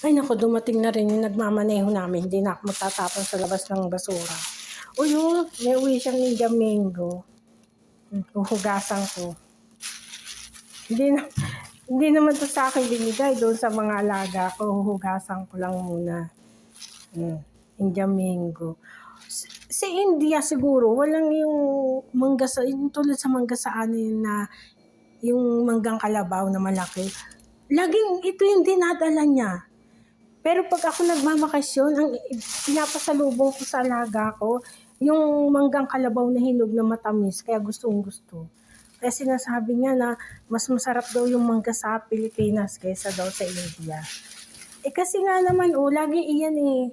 Ay naku, dumating na rin yung nagmamaneho namin, hindi na ako magtatapon sa labas ng basura. Uy, may uwi siyang Ninja Mango. Huhugasan ko. Hindi na, hindi naman to sa akin binigay, doon sa mga alaga ko, huhugasan ko lang muna. Ninja Mango. Sa India siguro, walang yung mangga sa, yung tulad sa mangga sa anin na yung manggang kalabaw na malaki. Laging ito yung dinadala niya. Pero pag ako nagmamakasyon, ang pinapasalubong ko sa alaga ko, yung manggang kalabaw na hinog na matamis, kaya gustong gusto. Kaya sinasabi niya na mas masarap daw yung mangga sa Pilipinas kaysa daw sa India. Kasi nga naman, lagi iyan eh.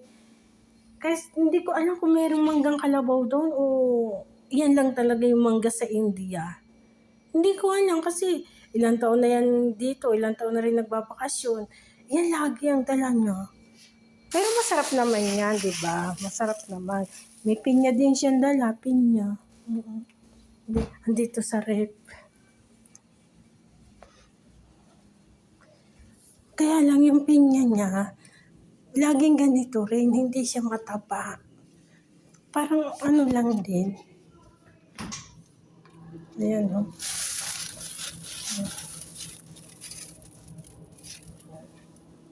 Kasi hindi ko alam kung merong manggang kalabaw doon o iyan lang talaga yung mangga sa India. Hindi ko alam kasi ilang taon na yan dito, ilang taon na rin nagbabakasyon. Yan lagi ang dala niya. Pero masarap naman yan, di ba? Masarap naman. May pinya din siyang dala, pinya. Andito sa rep. Kaya lang yung pinya niya, laging ganito rin, hindi siya mataba. Parang ano lang din. Ayan,